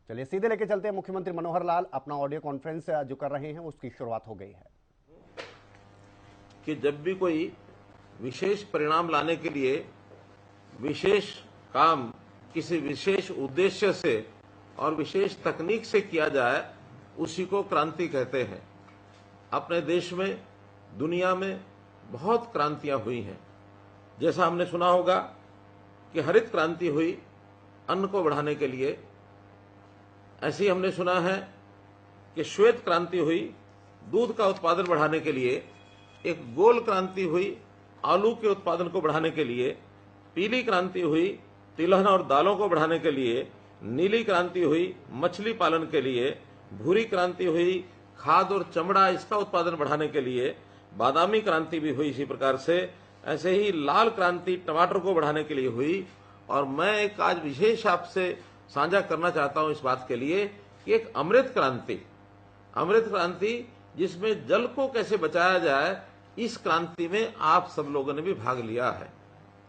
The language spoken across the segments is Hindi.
चलिए सीधे लेके चलते हैं। मुख्यमंत्री मनोहर लाल अपना ऑडियो कॉन्फ्रेंस जो कर रहे हैं उसकी शुरुआत हो गई है कि जब भी कोई विशेष परिणाम लाने के लिए विशेष काम किसी विशेष उद्देश्य से और विशेष तकनीक से किया जाए, उसी को क्रांति कहते हैं। अपने देश में, दुनिया में बहुत क्रांतियां हुई हैं। जैसा हमने सुना होगा कि हरित क्रांति हुई अन्न को बढ़ाने के लिए, ऐसे ही हमने सुना है कि श्वेत क्रांति हुई दूध का उत्पादन बढ़ाने के लिए, एक गोल क्रांति हुई आलू के उत्पादन को बढ़ाने के लिए, पीली क्रांति हुई तिलहन और दालों को बढ़ाने के लिए, नीली क्रांति हुई मछली पालन के लिए, भूरी क्रांति हुई खाद और चमड़ा इसका उत्पादन बढ़ाने के लिए, बादामी क्रांति भी हुई इसी प्रकार से, ऐसे ही लाल क्रांति टमाटर को बढ़ाने के लिए हुई। और मैं एक आज विशेष आपसे साझा करना चाहता हूं इस बात के लिए कि एक अमृत क्रांति जिसमें जल को कैसे बचाया जाए, इस क्रांति में आप सब लोगों ने भी भाग लिया है।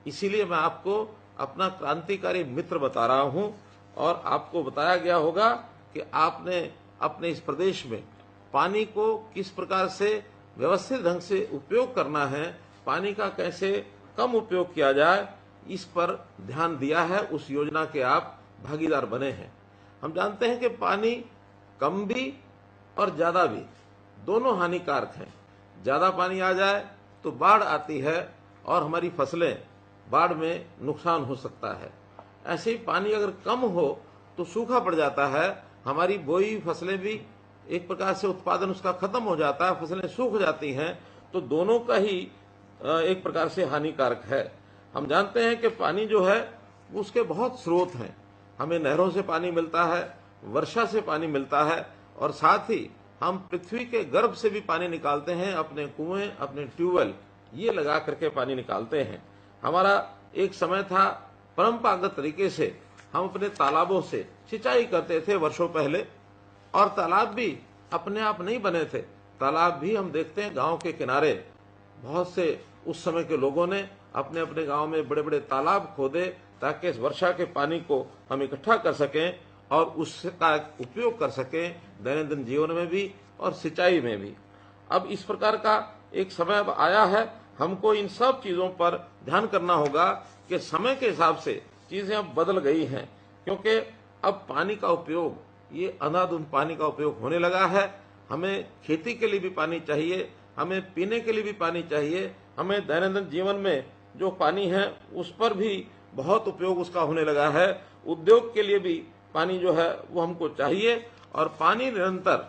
इसीलिए मैं आपको अपना क्रांतिकारी मित्र बता रहा हूं। और आपको बताया गया होगा कि आपने अपने इस प्रदेश में पानी को किस प्रकार से व्यवस्थित ढंग से उपयोग करना है, पानी का कैसे कम उपयोग किया जाए, इस पर ध्यान दिया है। उस योजना के आप भागीदार बने हैं। हम जानते हैं कि पानी कम भी और ज्यादा भी दोनों हानिकारक हैं। ज्यादा पानी आ जाए तो बाढ़ आती है और हमारी फसलें बाढ़ में नुकसान हो सकता है। ऐसे ही पानी अगर कम हो तो सूखा पड़ जाता है, हमारी बोई फसलें भी एक प्रकार से उत्पादन उसका खत्म हो जाता है, फसलें सूख जाती हैं। तो दोनों का ही एक प्रकार से हानिकारक है। हम जानते हैं कि पानी जो है उसके बहुत स्रोत हैं। हमें नहरों से पानी मिलता है, वर्षा से पानी मिलता है, और साथ ही हम पृथ्वी के गर्भ से भी पानी निकालते हैं। अपने कुएं, अपने ट्यूबवेल ये लगा करके पानी निकालते हैं। हमारा एक समय था परंपरागत तरीके से हम अपने तालाबों से सिंचाई करते थे वर्षों पहले, और तालाब भी अपने आप नहीं बने थे। तालाब भी हम देखते हैं गांव के किनारे बहुत से उस समय के लोगों ने अपने अपने गांव में बड़े बड़े तालाब खोदे ताकि इस वर्षा के पानी को हम इकट्ठा कर सकें और उसका उपयोग कर सकें दैनंदिन जीवन में भी और सिंचाई में भी। अब इस प्रकार का एक समय अब आया है, हमको इन सब चीजों पर ध्यान करना होगा कि समय के हिसाब से चीजें अब बदल गई हैं, क्योंकि अब पानी का उपयोग, ये अंधाधुंध पानी का उपयोग होने लगा है। हमें खेती के लिए भी पानी चाहिए, हमें पीने के लिए भी पानी चाहिए, हमें दैनंदिन जीवन में जो पानी है उस पर भी बहुत उपयोग उसका होने लगा है। उद्योग के लिए भी पानी जो है वो हमको चाहिए, और पानी निरंतर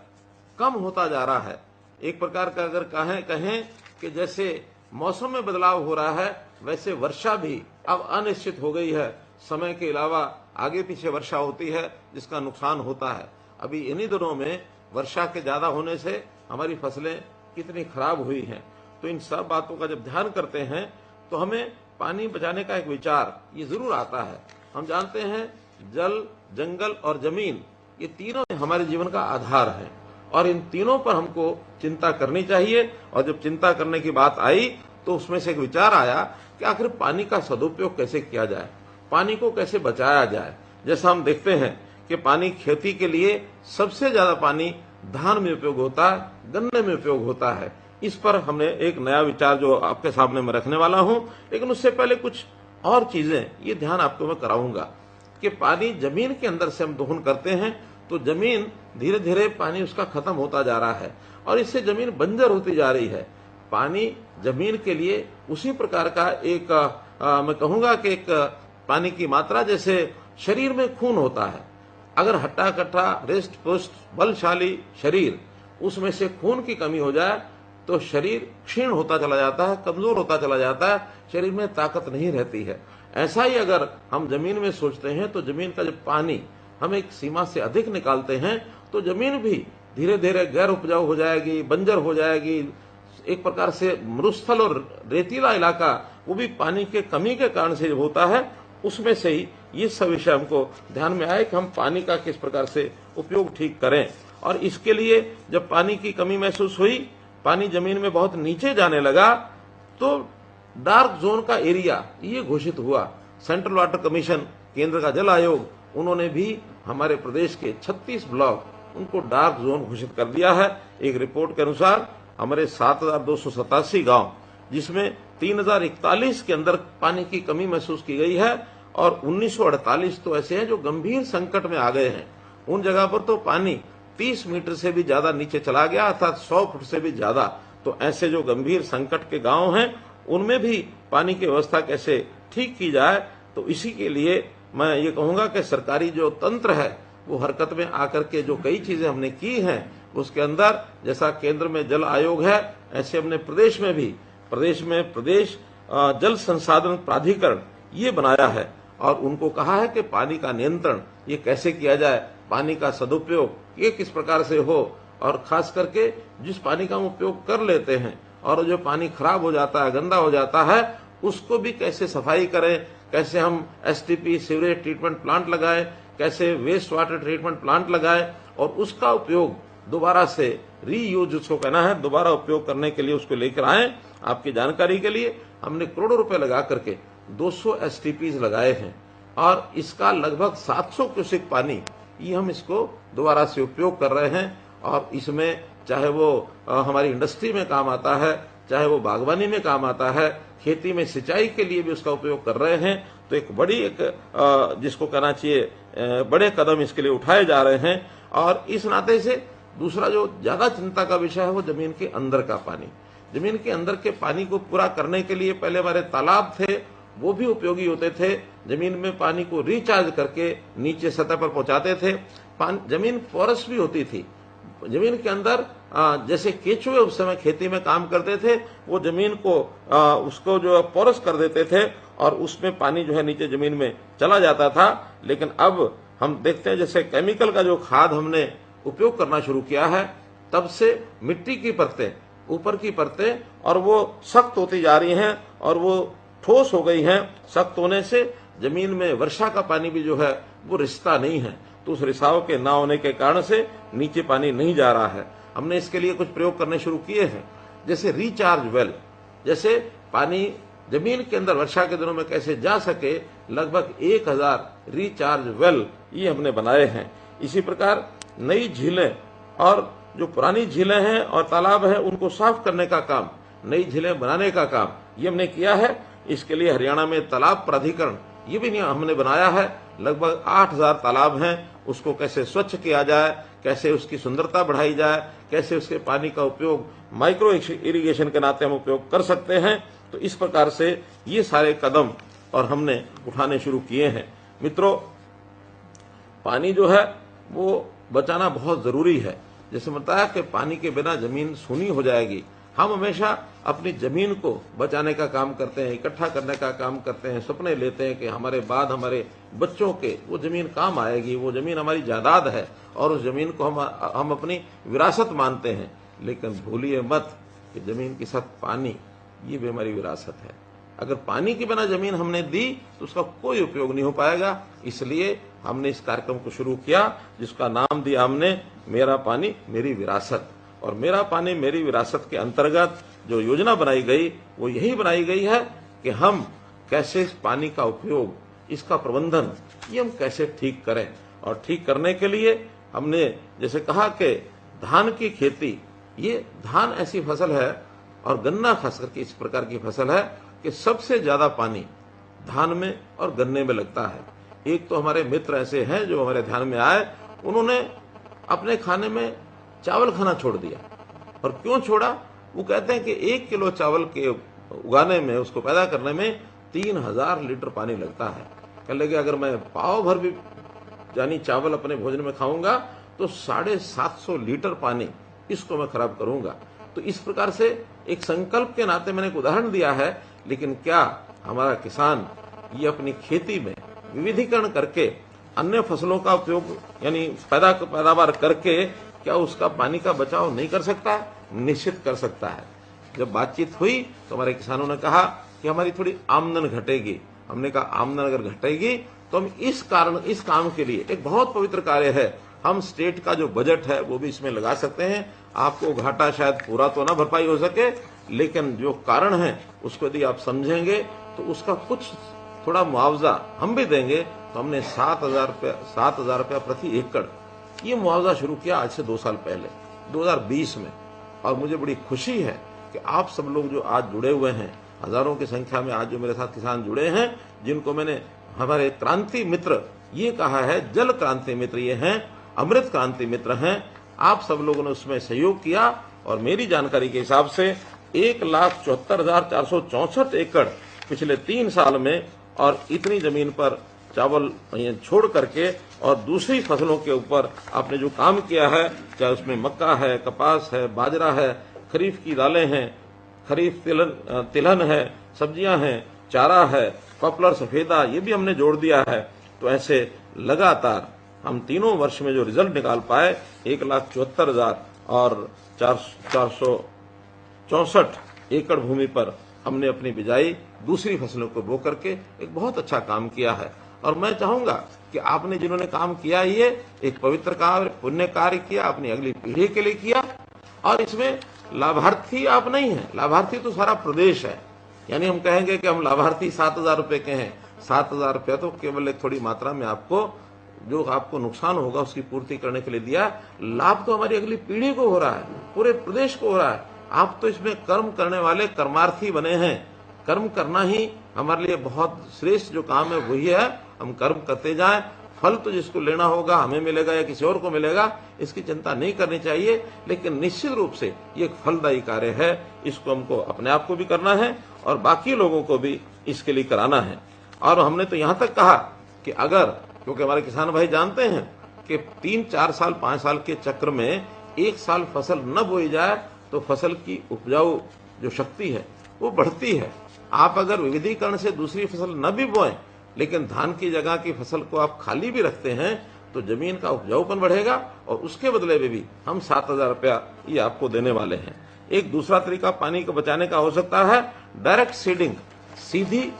कम होता जा रहा है। एक प्रकार का अगर कहें कि जैसे मौसम में बदलाव हो रहा है, वैसे वर्षा भी अब अनिश्चित हो गई है। समय के अलावा आगे पीछे वर्षा होती है जिसका नुकसान होता है। अभी इन्हीं दिनों में वर्षा के ज्यादा होने से हमारी फसलें कितनी खराब हुई हैं। तो इन सब बातों का जब ध्यान करते हैं तो हमें पानी बचाने का एक विचार ये जरूर आता है। हम जानते हैं जल, जंगल और जमीन ये तीनों हमारे जीवन का आधार है, और इन तीनों पर हमको चिंता करनी चाहिए। और जब चिंता करने की बात आई तो उसमें से एक विचार आया कि आखिर पानी का सदुपयोग कैसे किया जाए, पानी को कैसे बचाया जाए। जैसा हम देखते हैं कि पानी खेती के लिए सबसे ज्यादा पानी धान में उपयोग होता है, गन्ने में उपयोग होता है। इस पर हमने एक नया विचार जो आपके सामने मैं रखने वाला हूं, लेकिन उससे पहले कुछ और चीजें ये ध्यान आपको मैं कराऊंगा कि पानी जमीन के अंदर से हम दोहन करते हैं तो जमीन धीरे धीरे पानी उसका खत्म होता जा रहा है और इससे जमीन बंजर होती जा रही है। पानी जमीन के लिए उसी प्रकार का एक मैं कहूंगा कि एक पानी की मात्रा जैसे शरीर में खून होता है। अगर हट्टा कट्टा रिष्ट पुष्ट बलशाली शरीर उसमें से खून की कमी हो जाए तो शरीर क्षीण होता चला जाता है, कमजोर होता चला जाता है, शरीर में ताकत नहीं रहती है। ऐसा ही अगर हम जमीन में सोचते हैं तो जमीन का जब पानी हम एक सीमा से अधिक निकालते हैं तो जमीन भी धीरे धीरे गैर उपजाऊ हो जाएगी, बंजर हो जाएगी। एक प्रकार से मरुस्थल और रेतीला इलाका वो भी पानी के कमी के कारण से होता है। उसमें से ही ये सब विषय हमको ध्यान में आए कि हम पानी का किस प्रकार से उपयोग ठीक करें। और इसके लिए जब पानी की कमी महसूस हुई, पानी जमीन में बहुत नीचे जाने लगा, तो डार्क जोन का एरिया ये घोषित हुआ। सेंट्रल वाटर कमीशन, केंद्र का जल आयोग उन्होंने भी हमारे प्रदेश के 36 ब्लॉक उनको डार्क जोन घोषित कर दिया है। एक रिपोर्ट के अनुसार हमारे 7,287 गांव, जिसमें 3,041 के अंदर पानी की कमी महसूस की गई है और 1948 तो ऐसे हैं जो गंभीर संकट में आ गए हैं। उन जगह पर तो पानी 30 मीटर से भी ज्यादा नीचे चला गया, अर्थात 100 फुट से भी ज्यादा। तो ऐसे जो गंभीर संकट के गांव हैं उनमें भी पानी की व्यवस्था कैसे ठीक की जाए, तो इसी के लिए मैं ये कहूंगा कि सरकारी जो तंत्र है वो हरकत में आकर के जो कई चीजें हमने की हैं उसके अंदर, जैसा केंद्र में जल आयोग है ऐसे हमने प्रदेश में भी प्रदेश जल संसाधन प्राधिकरण ये बनाया है और उनको कहा है कि पानी का नियंत्रण ये कैसे किया जाए, पानी का सदुपयोग ये किस प्रकार से हो, और खास करके जिस पानी का हम उपयोग कर लेते हैं और जो पानी खराब हो जाता है, गंदा हो जाता है, उसको भी कैसे सफाई करें, कैसे हम एसटीपी सीवरेज ट्रीटमेंट प्लांट लगाएं, कैसे वेस्ट वाटर ट्रीटमेंट प्लांट लगाएं और उसका उपयोग दोबारा से रीयूज उसको कहना है, दोबारा उपयोग करने के लिए उसको लेकर आए। आपकी जानकारी के लिए हमने करोड़ों रुपए लगा करके 200 एसटीपीज लगाए हैं और इसका लगभग 700 क्यूसेक पानी ये हम इसको दोबारा से उपयोग कर रहे हैं और इसमें चाहे वो हमारी इंडस्ट्री में काम आता है, चाहे वो बागवानी में काम आता है, खेती में सिंचाई के लिए भी उसका उपयोग कर रहे हैं। तो एक बड़ी जिसको कहना चाहिए बड़े कदम इसके लिए उठाए जा रहे हैं। और इस नाते से दूसरा जो ज्यादा चिंता का विषय है वो जमीन के अंदर का पानी। जमीन के अंदर के पानी को पूरा करने के लिए पहले हमारे तालाब थे वो भी उपयोगी होते थे, जमीन में पानी को रिचार्ज करके नीचे सतह पर पहुंचाते थे। जमीन पोरस भी होती थी, जमीन के अंदर जैसे केचुए उस समय खेती में काम करते थे, वो जमीन को उसको जो पोरस कर देते थे और उसमें पानी जो है नीचे जमीन में चला जाता था। लेकिन अब हम देखते हैं जैसे केमिकल का जो खाद हमने उपयोग करना शुरू किया है, तब से मिट्टी की परतें, ऊपर की परतें और वो सख्त होती जा रही हैं और वो ठोस हो गई हैं। सख्त होने से जमीन में वर्षा का पानी भी जो है वो रिसता नहीं है, तो उस रिसाव के ना होने के कारण से नीचे पानी नहीं जा रहा है। हमने इसके लिए कुछ प्रयोग करने शुरू किए हैं, जैसे रिचार्ज वेल, जैसे पानी जमीन के अंदर वर्षा के दिनों में कैसे जा सके, लगभग 1000 रिचार्ज वेल ये हमने बनाए हैं। इसी प्रकार नई झीलें और जो पुरानी झीलें हैं और तालाब हैं उनको साफ करने का काम, नई झीलें बनाने का काम ये हमने किया है। इसके लिए हरियाणा में तालाब प्राधिकरण ये भी हमने बनाया है। लगभग 8000 तालाब हैं, उसको कैसे स्वच्छ किया जाए, कैसे उसकी सुंदरता बढ़ाई जाए, कैसे उसके पानी का उपयोग माइक्रो इरिगेशन के नाते हम उपयोग कर सकते हैं। तो इस प्रकार से ये सारे कदम और हमने उठाने शुरू किए हैं। मित्रों, पानी जो है वो बचाना बहुत जरूरी है। जैसे बताया कि पानी के बिना जमीन सूनी हो जाएगी। हम हमेशा अपनी जमीन को बचाने का काम करते हैं, इकट्ठा करने का काम करते हैं, सपने लेते हैं कि हमारे बाद हमारे बच्चों के वो जमीन काम आएगी, वो जमीन हमारी जायदाद है और उस जमीन को हम अपनी विरासत मानते हैं। लेकिन भूलिए मत कि जमीन के साथ पानी ये भी हमारी विरासत है। अगर पानी के बिना जमीन हमने दी तो उसका कोई उपयोग नहीं हो पाएगा। इसलिए हमने इस कार्यक्रम को शुरू किया जिसका नाम दिया हमने मेरा पानी मेरी विरासत। और मेरा पानी मेरी विरासत के अंतर्गत जो योजना बनाई गई वो यही बनाई गई है कि हम कैसे इस पानी का उपयोग, इसका प्रबंधन ये हम कैसे ठीक करें। और ठीक करने के लिए हमने जैसे कहा कि धान की खेती, ये धान ऐसी फसल है और गन्ना खास करके इस प्रकार की फसल है कि सबसे ज्यादा पानी धान में और गन्ने में लगता है। एक तो हमारे मित्र ऐसे हैं जो हमारे ध्यान में आए, उन्होंने अपने खाने में चावल खाना छोड़ दिया। और क्यों छोड़ा? वो कहते हैं कि 1 किलो चावल के उगाने में, उसको पैदा करने में 3000 लीटर पानी लगता है। कह लगे अगर मैं पाव भर भी यानी चावल अपने भोजन में खाऊंगा तो 750 लीटर पानी इसको मैं खराब करूंगा। तो इस प्रकार से एक संकल्प के नाते मैंने एक उदाहरण दिया है। लेकिन क्या हमारा किसान ये अपनी खेती में विविधीकरण करके अन्य फसलों का उपयोग यानी पैदावार करके क्या उसका पानी का बचाव नहीं कर सकता? निश्चित कर सकता है। जब बातचीत हुई तो हमारे किसानों ने कहा कि हमारी थोड़ी आमदन घटेगी। हमने कहा आमदन अगर घटेगी तो हम इस काम के लिए एक बहुत पवित्र कार्य है, हम स्टेट का जो बजट है वो भी इसमें लगा सकते हैं। आपको घाटा शायद पूरा तो ना भरपाई हो सके, लेकिन जो कारण है उसको यदि आप समझेंगे तो उसका कुछ थोड़ा मुआवजा हम भी देंगे, तो हमने 7,000 रुपया प्रति एकड़ ये मुआवजा शुरू किया आज से 2 साल पहले 2020 में। और मुझे बड़ी खुशी है कि आप सब लोग जो आज जुड़े हुए हैं, हजारों की संख्या में आज जो मेरे साथ किसान जुड़े हैं, जिनको मैंने हमारे क्रांति मित्र ये कहा है, जल क्रांति मित्र ये हैं, अमृत क्रांति मित्र हैं, आप सब लोगों ने उसमें सहयोग किया। और मेरी जानकारी के हिसाब से 1,74,464 एकड़ पिछले 3 साल में, और इतनी जमीन पर चावल छोड़ करके और दूसरी फसलों के ऊपर आपने जो काम किया है, चाहे उसमें मक्का है, कपास है, बाजरा है, खरीफ की दालें हैं, खरीफ तिलहन है, सब्जियां हैं, चारा है, पॉपुलर सफेदा, ये भी हमने जोड़ दिया है। तो ऐसे लगातार हम तीनों वर्ष में जो रिजल्ट निकाल पाए, 1,74,000 और 464 एकड़ भूमि पर हमने अपनी बिजाई दूसरी फसलों को बो करके एक बहुत अच्छा काम किया है। और मैं चाहूंगा कि आपने जिन्होंने काम किया, ये एक पवित्र कार्य, पुण्य कार्य किया, अपनी अगली पीढ़ी के लिए किया। और इसमें लाभार्थी आप नहीं हैं, लाभार्थी तो सारा प्रदेश है। यानी हम कहेंगे कि हम लाभार्थी 7,000 रुपए के हैं, 7,000 रुपया तो केवल एक थोड़ी मात्रा में आपको जो आपको नुकसान होगा उसकी पूर्ति करने के लिए दिया। लाभ तो हमारी अगली पीढ़ी को हो रहा है, पूरे प्रदेश को हो रहा है। आप तो इसमें कर्म करने वाले कर्मार्थी बने हैं। कर्म करना ही हमारे लिए बहुत श्रेष्ठ जो काम है वही है। हम कर्म करते जाएं, फल तो जिसको लेना होगा हमें मिलेगा या किसी और को मिलेगा, इसकी चिंता नहीं करनी चाहिए। लेकिन निश्चित रूप से ये एक फलदायी कार्य है, इसको हमको अपने आप को भी करना है और बाकी लोगों को भी इसके लिए कराना है। और हमने तो यहां तक कहा कि अगर, क्योंकि हमारे किसान भाई जानते हैं कि 3, 4 साल, 5 साल के चक्र में एक साल फसल न बोई जाए तो फसल की उपजाऊ जो शक्ति है वो बढ़ती है। आप अगर विविधीकरण से दूसरी फसल न भी बोएं, लेकिन धान की जगह की फसल को आप खाली भी रखते हैं तो जमीन का उपजाऊपन बढ़ेगा और उसके बदले में भी हम 7,000 रुपया ये आपको देने वाले हैं। एक दूसरा तरीका पानी को बचाने का हो सकता है डायरेक्ट सीडिंग, सीधी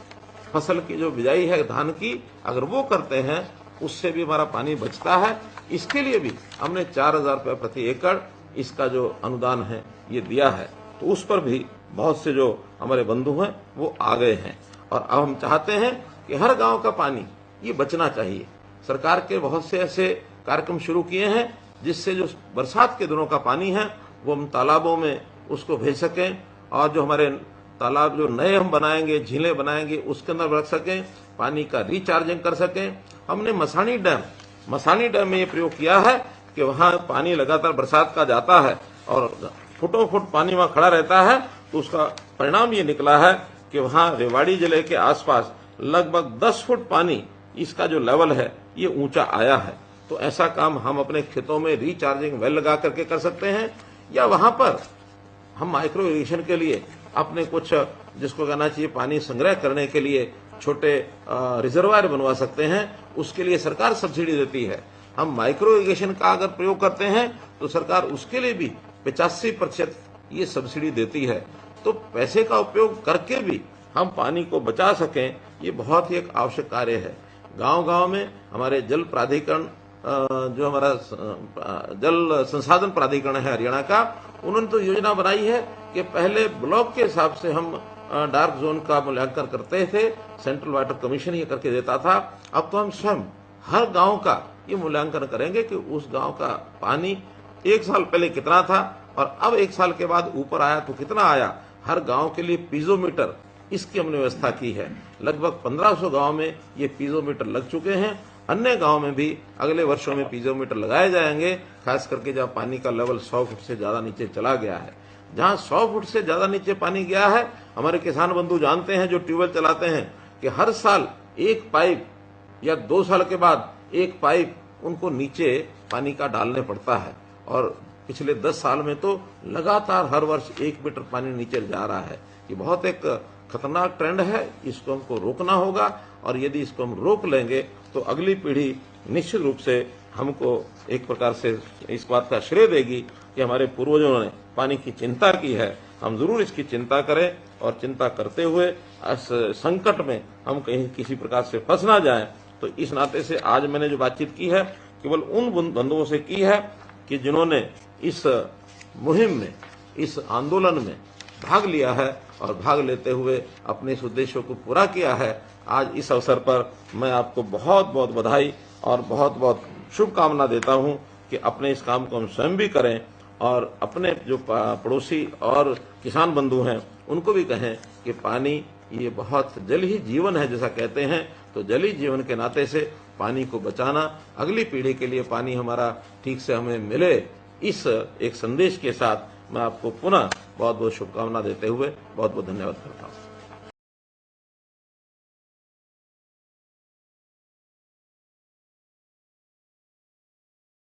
फसल की जो बिजाई है धान की, अगर वो करते हैं उससे भी हमारा पानी बचता है। इसके लिए भी हमने 4,000 रुपये प्रति एकड़ इसका जो अनुदान है ये दिया है। तो उस पर भी बहुत से जो हमारे बंधु हैं वो आ गए हैं। और अब हम चाहते हैं कि हर गांव का पानी ये बचना चाहिए। सरकार के बहुत से ऐसे कार्यक्रम शुरू किए हैं जिससे जो बरसात के दिनों का पानी है वो हम तालाबों में उसको भेज सकें, और जो हमारे तालाब जो नए हम बनाएंगे, झीलें बनाएंगे, उसके अंदर रख सकें, पानी का रिचार्जिंग कर सकें। हमने मसानी डैम में ये प्रयोग किया है कि वहां पानी लगातार बरसात का जाता है और फुटों फुट पानी वहां खड़ा रहता है। तो उसका परिणाम ये निकला है कि वहां रेवाड़ी जिले के आसपास लगभग 10 फुट पानी इसका जो लेवल है ये ऊंचा आया है। तो ऐसा काम हम अपने खेतों में रिचार्जिंग वेल लगा करके कर सकते हैं, या वहां पर हम माइक्रो इरिगेशन के लिए अपने कुछ जिसको कहना चाहिए पानी संग्रह करने के लिए छोटे रिजर्वायर बनवा सकते हैं। उसके लिए सरकार सब्सिडी देती है। हम माइक्रो इरिगेशन का अगर प्रयोग करते हैं तो सरकार उसके लिए भी 85% ये सब्सिडी देती है। तो पैसे का उपयोग करके भी हम पानी को बचा सकें, ये बहुत ही एक आवश्यक कार्य है। गांव-गांव में हमारे जल प्राधिकरण, जो हमारा जल संसाधन प्राधिकरण है हरियाणा का, उन्होंने तो योजना बनाई है कि पहले ब्लॉक के हिसाब से हम डार्क जोन का मूल्यांकन करते थे, सेंट्रल वाटर कमीशन ये करके देता था। अब तो हम स्वयं हर गांव का ये मूल्यांकन करेंगे कि उस गांव का पानी 1 साल पहले कितना था और अब 1 साल के बाद ऊपर आया तो कितना आया। हर गांव के लिए पीजोमीटर इसकी हमने व्यवस्था की है। लगभग 1500 गांव में ये पीजोमीटर लग चुके हैं। अन्य गांव में भी अगले वर्षों में पीजोमीटर लगाए जाएंगे, खास करके जब पानी का लेवल 100 फुट से ज्यादा नीचे चला गया है। जहां 100 फुट से ज्यादा नीचे पानी गया है, हमारे किसान बंधु जानते हैं जो ट्यूबवेल चलाते हैं कि हर साल एक पाइप या 2 साल के बाद एक पाइप उनको नीचे पानी का डालने पड़ता है। और पिछले 10 साल में तो लगातार हर वर्ष 1 मीटर पानी नीचे जा रहा है। ये बहुत एक खतरनाक ट्रेंड है, इसको हमको रोकना होगा। और यदि इसको हम रोक लेंगे तो अगली पीढ़ी निश्चित रूप से हमको एक प्रकार से इस बात का श्रेय देगी कि हमारे पूर्वजों ने पानी की चिंता की है। हम जरूर इसकी चिंता करें और चिंता करते हुए इस संकट में हम कहीं किसी प्रकार से फंस ना जाएं। तो इस नाते से आज मैंने जो बातचीत की है केवल उन बंधुओं से की है कि जिन्होंने इस मुहिम में, इस आंदोलन में भाग लिया है और भाग लेते हुए अपने इस उद्देश्यों को पूरा किया है। आज इस अवसर पर मैं आपको बहुत बहुत बधाई और बहुत बहुत शुभकामना देता हूं कि अपने इस काम को हम स्वयं भी करें और अपने जो पड़ोसी और किसान बंधु हैं उनको भी कहें कि पानी ये बहुत जल ही जीवन है जैसा कहते हैं, तो जल ही जीवन के नाते से पानी को बचाना, अगली पीढ़ी के लिए पानी हमारा ठीक से हमें मिले, इस एक संदेश के साथ मैं आपको पुनः बहुत बहुत शुभकामना देते हुए बहुत बहुत धन्यवाद करता हूँ।